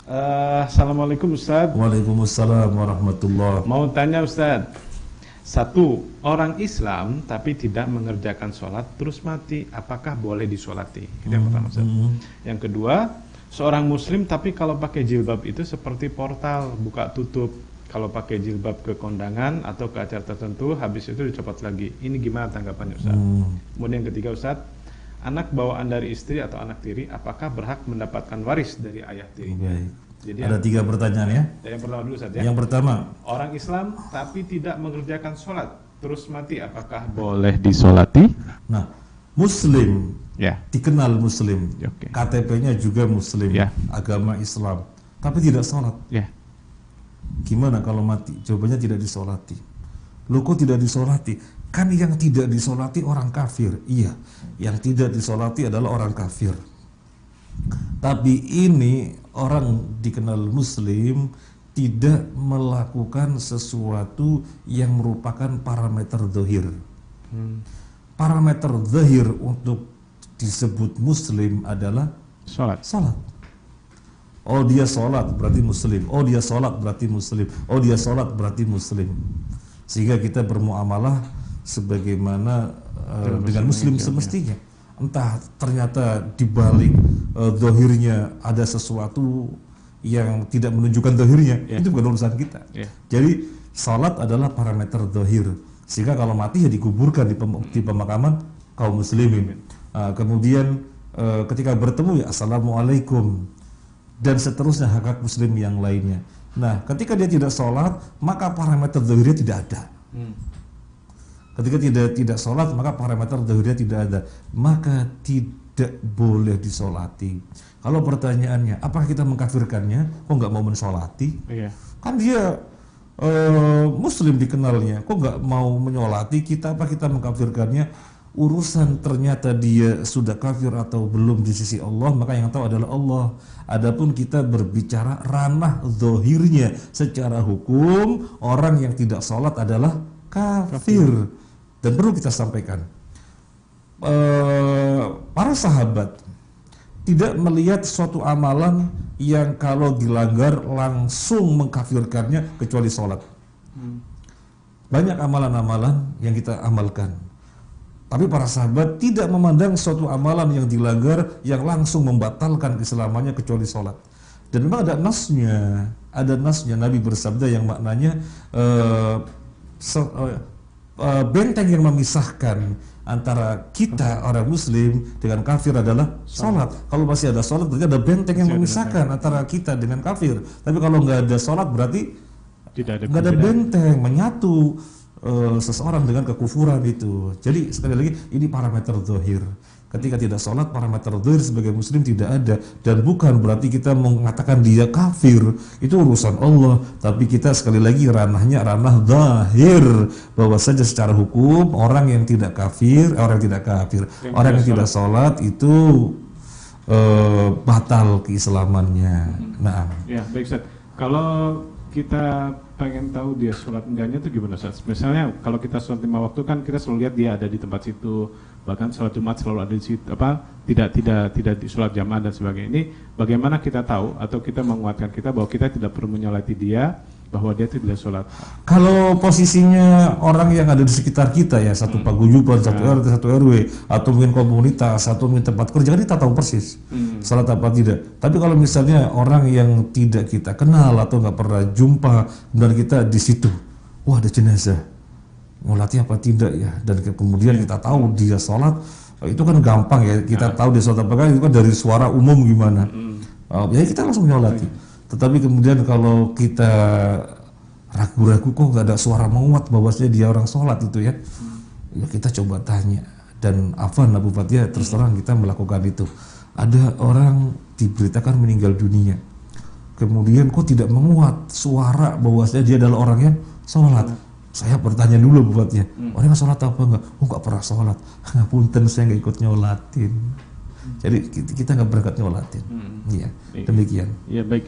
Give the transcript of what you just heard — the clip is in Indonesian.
Assalamualaikum Ustadz. Waalaikumsalam warahmatullahi. Mau tanya Ustadz, satu, orang Islam tapi tidak mengerjakan sholat terus mati, apakah boleh disolati? Itu yang pertama Ustadz. Yang kedua, seorang Muslim tapi kalau pakai jilbab itu seperti portal buka tutup. Kalau pakai jilbab ke kondangan atau ke acara tertentu, habis itu dicopot lagi. Ini gimana tanggapannya Ustadz? Kemudian yang ketiga Ustadz, anak bawaan dari istri atau anak tiri, apakah berhak mendapatkan waris dari ayah tirinya? Baik. Jadi Ada 3 pertanyaan ya. yang pertama dulu Ustadz ya. Yang pertama, Orang Islam tapi tidak mengerjakan sholat terus mati, apakah boleh disolati? nah, Muslim Ya. dikenal Muslim, Oke. KTP-nya juga Muslim, Ya. agama Islam, tapi tidak sholat. Ya. Gimana kalau mati? Jawabannya tidak disolati. Loh kok tidak disolati? Kan yang tidak disolati orang kafir. Iya, yang tidak disolati adalah orang kafir. Tapi ini orang dikenal Muslim tidak melakukan sesuatu yang merupakan parameter zahir. Parameter zahir untuk disebut Muslim adalah Sholat. salat. Oh dia sholat berarti Muslim. Oh dia sholat berarti Muslim. Oh dia sholat berarti Muslim. Sehingga kita bermuamalah sebagaimana dengan Muslim semestinya. Entah ternyata di balik zahirnya ada sesuatu yang tidak menunjukkan zahirnya, itu bukan urusan kita. Jadi sholat adalah parameter zahir. Sehingga kalau mati ya dikuburkan di pemakaman kaum muslimin. Kemudian ketika bertemu ya assalamualaikum dan seterusnya hak muslim yang lainnya. Nah, ketika dia tidak sholat, maka parameter zahirnya tidak ada. Ketika tidak sholat, maka parameter zahirnya tidak ada. Maka tidak boleh disolati. Kalau pertanyaannya, apakah kita mengkafirkannya? Kok nggak mau mensolati? Iya. Kan dia Muslim dikenalnya. Kok nggak mau menyolati kita? Apa kita mengkafirkannya? Urusan ternyata dia sudah kafir atau belum di sisi Allah, maka yang tahu adalah Allah. Adapun kita berbicara ranah zahirnya secara hukum, orang yang tidak sholat adalah kafir. Dan perlu kita sampaikan, para sahabat tidak melihat suatu amalan yang kalau dilanggar langsung mengkafirkannya kecuali sholat. Banyak amalan-amalan yang kita amalkan, tapi para sahabat tidak memandang suatu amalan yang dilanggar yang langsung membatalkan keislamannya kecuali sholat. Dan memang ada nasnya Nabi bersabda yang maknanya benteng yang memisahkan antara kita orang muslim dengan kafir adalah sholat. Kalau masih ada sholat berarti ada benteng yang memisahkan antara kita dengan kafir. Tapi kalau nggak ada sholat berarti nggak ada benteng menyatu seseorang dengan kekufuran itu. Jadi sekali lagi ini parameter zahir. Ketika tidak sholat, parameter zahir sebagai muslim tidak ada. Dan bukan berarti kita mengatakan dia kafir. Itu urusan Allah. Tapi kita sekali lagi ranahnya ranah zahir. Bahwa saja secara hukum orang yang tidak kafir, orang yang tidak sholat itu batal keislamannya. Nah, Ya, baik Ustaz. Kalau kita pengen tahu dia sholat enggaknya itu gimana Ustaz? Misalnya kalau kita sholat 5 waktu kan kita selalu lihat dia ada di tempat situ, bahkan sholat Jumat selalu ada di situ, tidak di sholat jamaah dan sebagainya. Ini bagaimana kita tahu atau kita menguatkan kita bahwa kita tidak perlu menyolati dia, bahwa dia tidak sholat? kalau posisinya orang yang ada di sekitar kita ya, satu paguyuban, satu RT, satu RW, atau mungkin komunitas, atau mungkin tempat kerja, kan kita tahu persis salat apa tidak. Tapi kalau misalnya orang yang tidak kita kenal atau nggak pernah jumpa dan kita di situ, wah ada jenazah, ngelati apa tidak ya, dan kemudian kita tahu dia sholat, itu kan gampang ya, kita tahu dia sholat apa kan, itu kan dari suara umum gimana, ya kita langsung nyolati. Tetapi kemudian kalau kita ragu-ragu kok nggak ada suara menguat bahwasanya dia orang sholat itu ya, ya kita coba tanya. Dan Afan Abu Fatihah terus terang kita melakukan itu. Ada orang diberitakan meninggal dunia, kemudian kok tidak menguat suara bahwasanya dia adalah orang yang sholat. Saya bertanya dulu Bu Fatihah, orang yang sholat apa enggak? Oh nggak pernah sholat. Ngapunten saya nggak ikut nyolatin. Jadi kita nggak berangkat nyolatin. Iya, demikian. Iya baik.